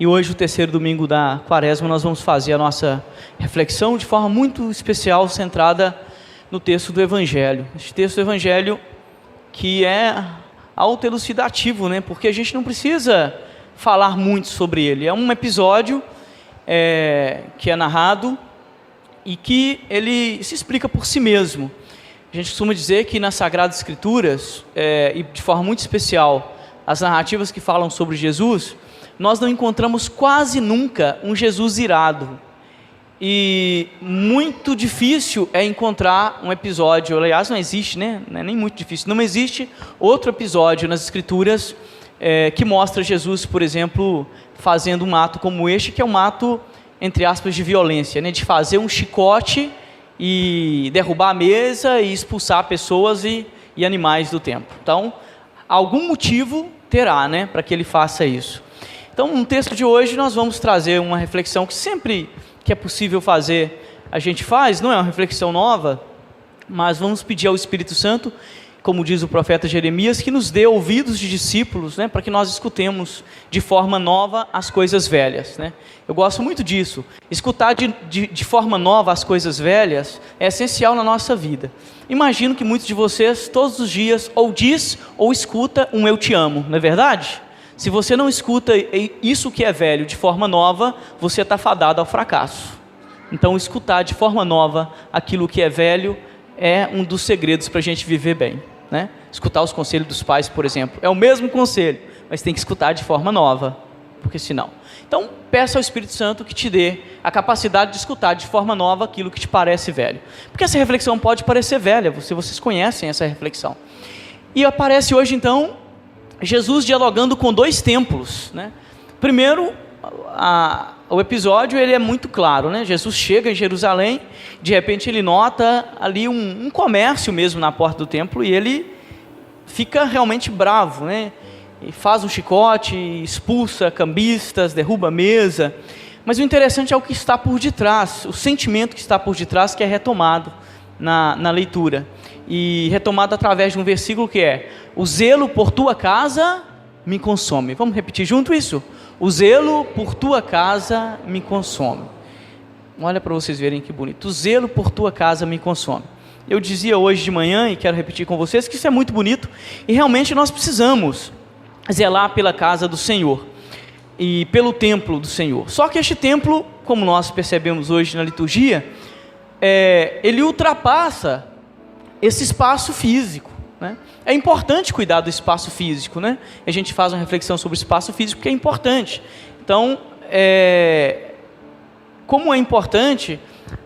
E hoje, o terceiro domingo da Quaresma, nós vamos fazer a nossa reflexão de forma muito especial, centrada no texto do Evangelho. Este texto do Evangelho que é autoelucidativo, né? Porque a gente não precisa falar muito sobre ele. É um episódio que é narrado e que ele se explica por si mesmo. A gente costuma dizer que nas Sagradas Escrituras, e de forma muito especial, as narrativas que falam sobre Jesus, nós não encontramos quase nunca um Jesus irado. E muito difícil é encontrar um episódio, aliás, não existe, né? Não é nem muito difícil, não existe outro episódio nas Escrituras que mostra Jesus, por exemplo, fazendo um ato como este, que é um ato, entre aspas, de violência, né? De fazer um chicote e derrubar a mesa e expulsar pessoas e animais do templo. Então, algum motivo terá, né, para que ele faça isso. Então, no texto de hoje, nós vamos trazer uma reflexão que sempre que é possível fazer, a gente faz. Não é uma reflexão nova, mas vamos pedir ao Espírito Santo, como diz o profeta Jeremias, que nos dê ouvidos de discípulos, né, para que nós escutemos de forma nova as coisas velhas, né? Eu gosto muito disso. Escutar de forma nova as coisas velhas é essencial na nossa vida. Imagino que muitos de vocês, todos os dias, ou diz ou escuta um eu te amo, não é verdade? Se você não escuta isso que é velho de forma nova, você está fadado ao fracasso. Então, escutar de forma nova aquilo que é velho é um dos segredos para a gente viver bem, né? Escutar os conselhos dos pais, por exemplo, é o mesmo conselho, mas tem que escutar de forma nova, porque senão. Então, peça ao Espírito Santo que te dê a capacidade de escutar de forma nova aquilo que te parece velho. Porque essa reflexão pode parecer velha, vocês conhecem essa reflexão. E aparece hoje, então, Jesus dialogando com dois templos, né? Primeiro, o episódio ele é muito claro, né? Jesus chega em Jerusalém, de repente ele nota ali um comércio mesmo na porta do templo e ele fica realmente bravo, né? E faz um chicote, expulsa cambistas, derruba a mesa. Mas o interessante é o que está por detrás, o sentimento que está por detrás, que é retomado na leitura. E retomado através de um versículo que é: o zelo por tua casa me consome. Vamos repetir junto isso? O zelo por tua casa me consome. Olha para vocês verem que bonito. O zelo por tua casa me consome. Eu dizia hoje de manhã, e quero repetir com vocês, que isso é muito bonito, e realmente nós precisamos zelar pela casa do Senhor e pelo templo do Senhor. Só que este templo, como nós percebemos hoje na liturgia, ele ultrapassa esse espaço físico, né? É importante cuidar do espaço físico, né? A gente faz uma reflexão sobre o espaço físico porque é importante. Então, como é importante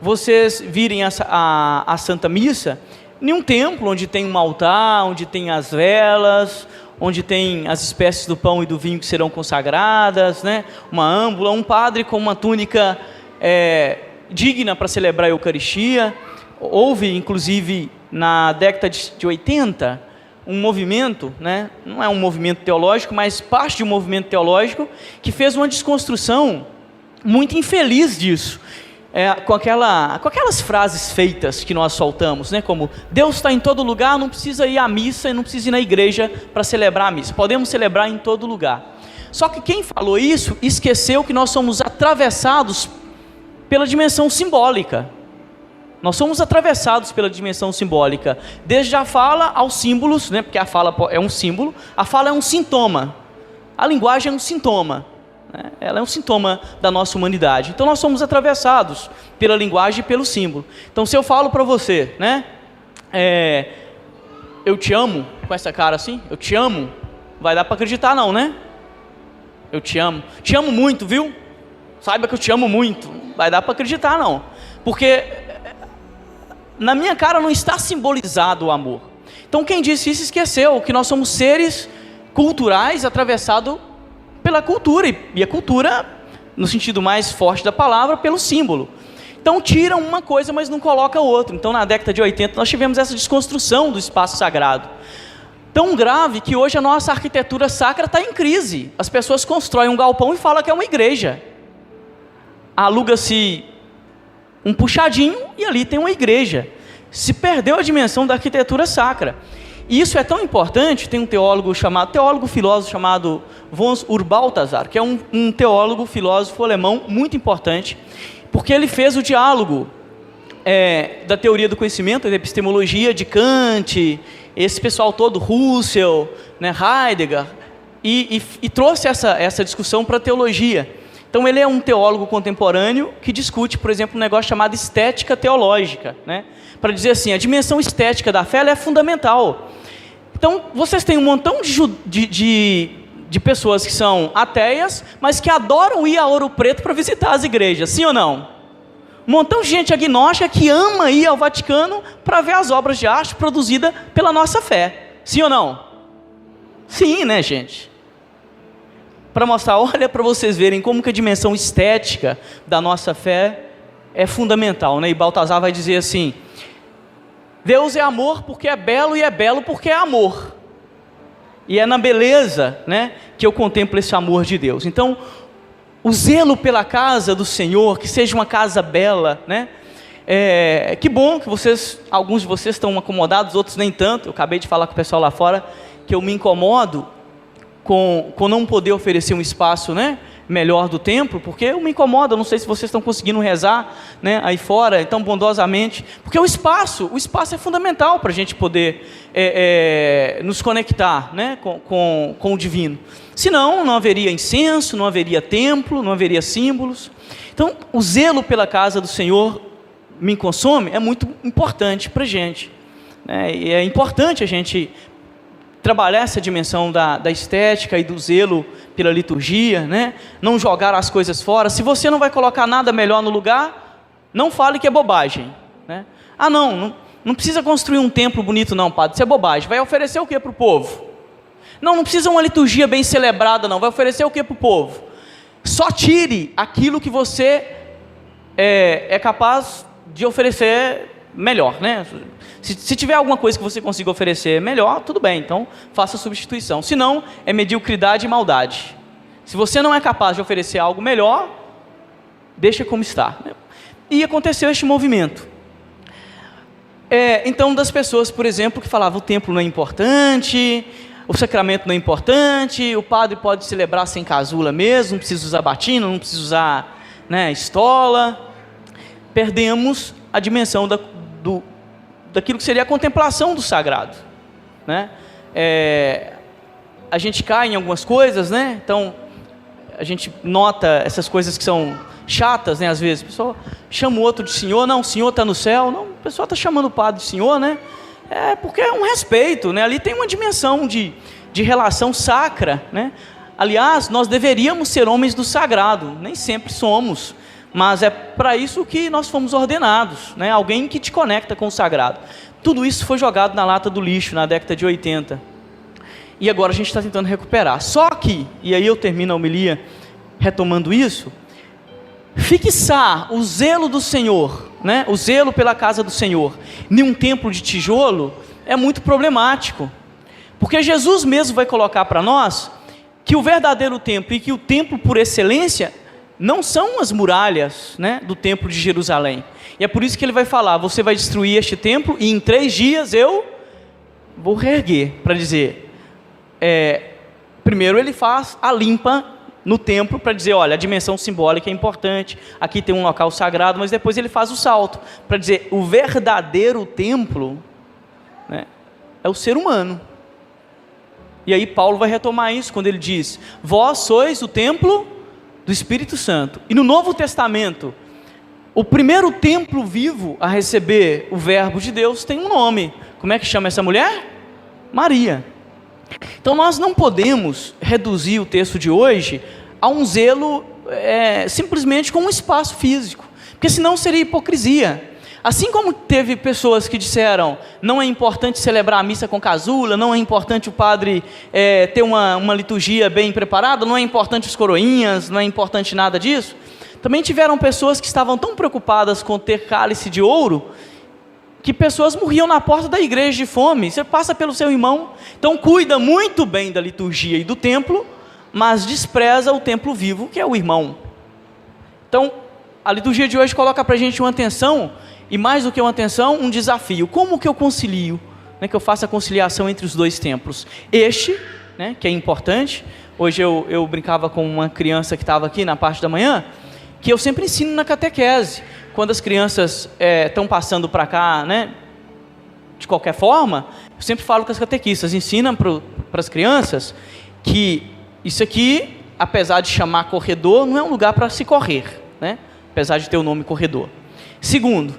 vocês virem a Santa Missa em um templo onde tem um altar, onde tem as velas, onde tem as espécies do pão e do vinho que serão consagradas, né? Uma âmbula, um padre com uma túnica digna para celebrar a Eucaristia. Houve, inclusive, na década de 80, um movimento, né? Não é um movimento teológico, mas parte de um movimento teológico que fez uma desconstrução muito infeliz disso. Com aquelas frases feitas que nós soltamos, né? Como Deus está em todo lugar, não precisa ir à missa e não precisa ir na igreja para celebrar a missa, podemos celebrar em todo lugar. Só que quem falou isso esqueceu que nós somos atravessados pela dimensão simbólica. Nós somos atravessados pela dimensão simbólica, desde a fala aos símbolos, né? Porque a fala é um símbolo, a fala é um sintoma, a linguagem é um sintoma. Ela é um sintoma da nossa humanidade. Então nós somos atravessados pela linguagem e pelo símbolo. Então se eu falo para você, né, eu te amo, com essa cara assim, eu te amo, vai dar para acreditar não, né? Eu te amo muito, viu? Saiba que eu te amo muito, vai dar para acreditar não, porque na minha cara não está simbolizado o amor. Então quem disse isso esqueceu que nós somos seres culturais atravessados pela cultura, e a cultura, no sentido mais forte da palavra, pelo símbolo. Então tiram uma coisa, mas não coloca outra. Então na década de 80 nós tivemos essa desconstrução do espaço sagrado, tão grave que hoje a nossa arquitetura sacra está em crise. As pessoas constroem um galpão e falam que é uma igreja, aluga-se um puxadinho e ali tem uma igreja. Se perdeu a dimensão da arquitetura sacra. E isso é tão importante, tem um teólogo filósofo chamado von Balthasar, que é um teólogo filósofo alemão muito importante, porque ele fez o diálogo da teoria do conhecimento, da epistemologia de Kant, esse pessoal todo, Russell, né, Heidegger, e trouxe essa discussão para a teologia. Então ele é um teólogo contemporâneo que discute, por exemplo, um negócio chamado estética teológica, né? Para dizer assim, a dimensão estética da fé ela é fundamental. Então vocês têm um montão de pessoas que são ateias, mas que adoram ir a Ouro Preto para visitar as igrejas, sim ou não? Um montão de gente agnóstica que ama ir ao Vaticano para ver as obras de arte produzidas pela nossa fé, sim ou não? Sim, né, gente? Para mostrar, olha, para vocês verem como que a dimensão estética da nossa fé é fundamental, né? E Balthasar vai dizer assim: Deus é amor porque é belo e é belo porque é amor. E é na beleza, né, que eu contemplo esse amor de Deus. Então, o zelo pela casa do Senhor, que seja uma casa bela, né? Que bom que alguns de vocês estão acomodados, outros nem tanto. Eu acabei de falar com o pessoal lá fora que eu me incomodo com não poder oferecer um espaço, né, melhor do templo, porque eu me incomodo. Eu não sei se vocês estão conseguindo rezar, né, aí fora, tão bondosamente, porque o espaço é fundamental para a gente poder nos conectar, né, com o divino. Senão não haveria incenso, não haveria templo, não haveria símbolos. Então o zelo pela casa do Senhor me consome, é muito importante para a gente, né? E é importante a gente trabalhar essa dimensão da estética e do zelo pela liturgia, né? Não jogar as coisas fora. Se você não vai colocar nada melhor no lugar, não fale que é bobagem, né? Não precisa construir um templo bonito não, padre, isso é bobagem. Vai oferecer o que para o povo? Não precisa uma liturgia bem celebrada não, vai oferecer o que para o povo? Só tire aquilo que você é capaz de oferecer melhor, né? Se tiver alguma coisa que você consiga oferecer melhor, tudo bem, então faça a substituição. Se não, é mediocridade e maldade. Se você não é capaz de oferecer algo melhor, deixa como está. E aconteceu este movimento. Então, das pessoas, por exemplo, que falavam o templo não é importante, o sacramento não é importante, o padre pode celebrar sem casula mesmo, não precisa usar batina, não precisa usar, né, estola. Perdemos a dimensão daquilo que seria a contemplação do sagrado, né? A gente cai em algumas coisas, né? Então a gente nota essas coisas que são chatas, né? Às vezes o pessoal chama o outro de senhor, não, o senhor está no céu, não, o pessoal está chamando o padre de senhor, né? Porque é um respeito, né? Ali tem uma dimensão de relação sacra, né? Aliás, nós deveríamos ser homens do sagrado, nem sempre somos, mas é para isso que nós fomos ordenados, né? Alguém que te conecta com o sagrado. Tudo isso foi jogado na lata do lixo na década de 80. E agora a gente está tentando recuperar. Só que, e aí eu termino a homilia retomando isso, fixar o zelo do Senhor, né? O zelo pela casa do Senhor, em um templo de tijolo, é muito problemático. Porque Jesus mesmo vai colocar para nós que o verdadeiro templo e que o templo por excelência não são as muralhas, né, do templo de Jerusalém. E é por isso que ele vai falar, você vai destruir este templo e em 3 dias eu vou reerguer, para dizer, primeiro ele faz a limpa no templo, para dizer, olha, a dimensão simbólica é importante, aqui tem um local sagrado, mas depois ele faz o salto, para dizer, o verdadeiro templo, né, é o ser humano. E aí Paulo vai retomar isso, quando ele diz, vós sois o templo do Espírito Santo. E no Novo Testamento, o primeiro templo vivo a receber o verbo de Deus tem um nome. Como é que chama essa mulher? Maria. Então nós não podemos reduzir o texto de hoje a um zelo simplesmente com um espaço físico, porque senão seria hipocrisia. Assim como teve pessoas que disseram, não é importante celebrar a missa com casula, não é importante o padre ter uma liturgia bem preparada, não é importante os coroinhas, não é importante nada disso. Também tiveram pessoas que estavam tão preocupadas com ter cálice de ouro, que pessoas morriam na porta da igreja de fome. Você passa pelo seu irmão, então cuida muito bem da liturgia e do templo, mas despreza o templo vivo, que é o irmão. Então, a liturgia de hoje coloca para a gente uma atenção, e mais do que uma atenção, um desafio. Como que eu concilio, né, que eu faça a conciliação entre os dois templos. Este, né, que é importante. Hoje eu brincava com uma criança que estava aqui na parte da manhã, que eu sempre ensino na catequese. Quando as crianças estão passando para cá, né, de qualquer forma, eu sempre falo com as catequistas, ensinam para as crianças que isso aqui, apesar de chamar corredor, não é um lugar para se correr, né, apesar de ter o nome corredor. Segundo,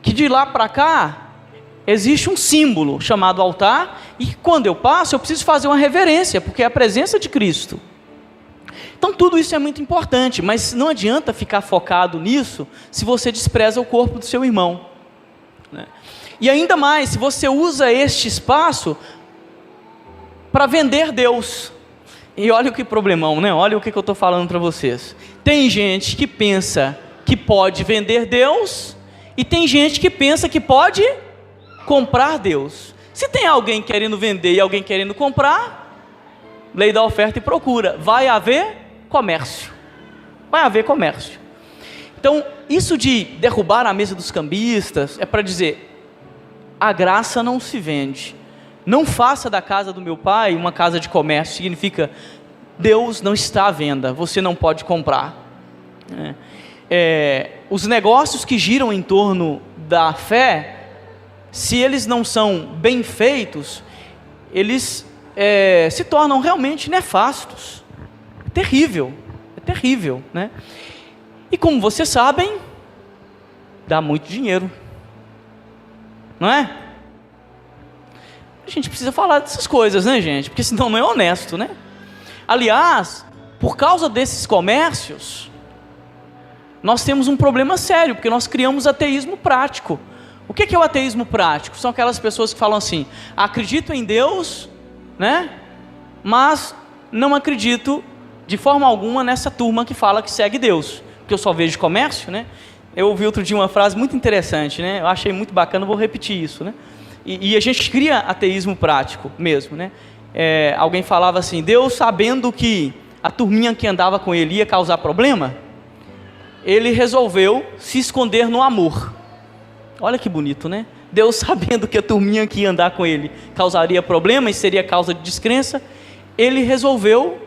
que de lá para cá existe um símbolo chamado altar, e quando eu passo eu preciso fazer uma reverência, porque é a presença de Cristo. Então tudo isso é muito importante, mas não adianta ficar focado nisso se você despreza o corpo do seu irmão, né? E ainda mais, se você usa este espaço para vender Deus. E olha que problemão, né? Olha o que eu estou falando para vocês. Tem gente que pensa que pode vender Deus, e tem gente que pensa que pode comprar Deus. Se tem alguém querendo vender e alguém querendo comprar, lei da oferta e procura, vai haver comércio. Vai haver comércio. Então, isso de derrubar a mesa dos cambistas é para dizer: a graça não se vende. Não faça da casa do meu pai uma casa de comércio. Significa, Deus não está à venda, você não pode comprar. Os negócios que giram em torno da fé, se eles não são bem feitos, eles se tornam realmente nefastos. É terrível, né? E como vocês sabem, dá muito dinheiro, não é? A gente precisa falar dessas coisas, né, gente? Porque senão não é honesto, né? Aliás, por causa desses comércios, nós temos um problema sério, porque nós criamos ateísmo prático. O que é o ateísmo prático? São aquelas pessoas que falam assim: acredito em Deus, né? Mas não acredito de forma alguma nessa turma que fala que segue Deus, porque eu só vejo comércio, né? Eu ouvi outro dia uma frase muito interessante, né? Eu achei muito bacana, vou repetir isso, né? E a gente cria ateísmo prático mesmo, né? Alguém falava assim: Deus, sabendo que a turminha que andava com ele ia causar problema, ele resolveu se esconder no amor. Olha que bonito, né? Deus, sabendo que a turminha que ia andar com ele causaria problema e seria causa de descrença, ele resolveu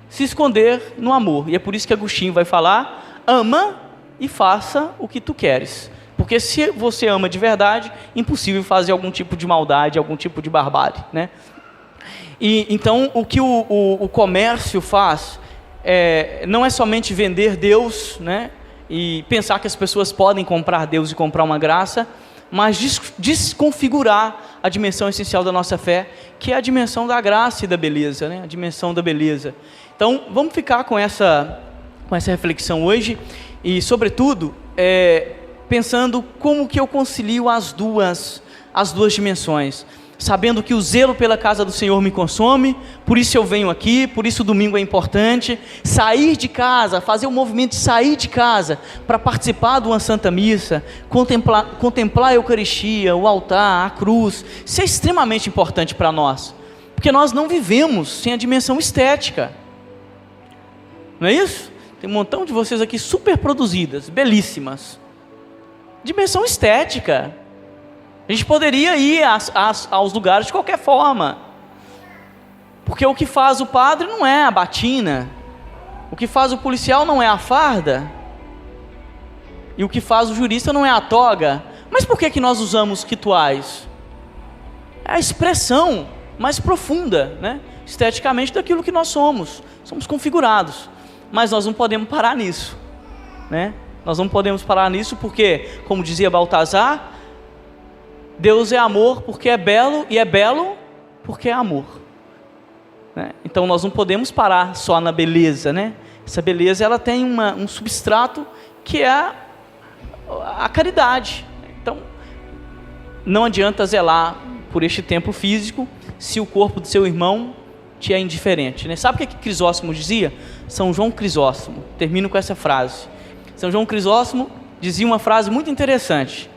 se esconder no amor. E é por isso que Agostinho vai falar: ama e faça o que tu queres. Porque se você ama de verdade, impossível fazer algum tipo de maldade, algum tipo de barbárie, né? E então o que o comércio faz não é somente vender Deus, né? E pensar que as pessoas podem comprar Deus e comprar uma graça, mas desconfigurar a dimensão essencial da nossa fé, que é a dimensão da graça e da beleza, né? A dimensão da beleza. Então vamos ficar com essa reflexão hoje, e sobretudo pensando como que eu concilio as duas dimensões, sabendo que o zelo pela casa do Senhor me consome, por isso eu venho aqui, por isso o domingo é importante, sair de casa, fazer o movimento de sair de casa, para participar de uma Santa Missa, contemplar a Eucaristia, o altar, a cruz, isso é extremamente importante para nós, porque nós não vivemos sem a dimensão estética, não é isso? Tem um montão de vocês aqui super produzidas, belíssimas, dimensão estética. A gente poderia ir aos lugares de qualquer forma, porque o que faz o padre não é a batina, o que faz o policial não é a farda, e o que faz o jurista não é a toga. Mas por que nós usamos rituais? É a expressão mais profunda, né, esteticamente, daquilo que nós somos configurados, mas nós não podemos parar nisso, né? Nós não podemos parar nisso porque, como dizia Baltazar, Deus é amor porque é belo, e é belo porque é amor, né? Então nós não podemos parar só na beleza, né? Essa beleza, ela tem um substrato que é a caridade. Então não adianta zelar por este templo físico se o corpo do seu irmão te é indiferente, né? Sabe o que Crisóstomo dizia? São João Crisóstomo, termino com essa frase. São João Crisóstomo dizia uma frase muito interessante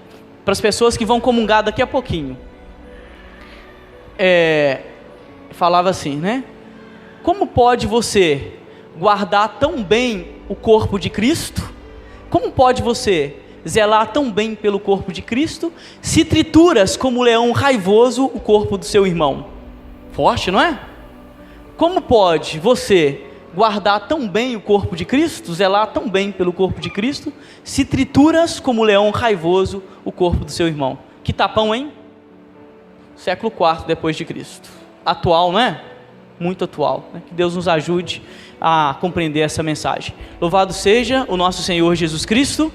para as pessoas que vão comungar daqui a pouquinho. Falava assim, né? Como pode você guardar tão bem o corpo de Cristo? Como pode você zelar tão bem pelo corpo de Cristo, se trituras como leão raivoso o corpo do seu irmão? Forte, não é? Como pode você guardar tão bem o corpo de Cristo, zelar tão bem pelo corpo de Cristo, se trituras como leão raivoso o corpo do seu irmão? Que tapão, hein? Século IV depois de Cristo. Atual, não é? Muito atual. Né? Que Deus nos ajude a compreender essa mensagem. Louvado seja o nosso Senhor Jesus Cristo.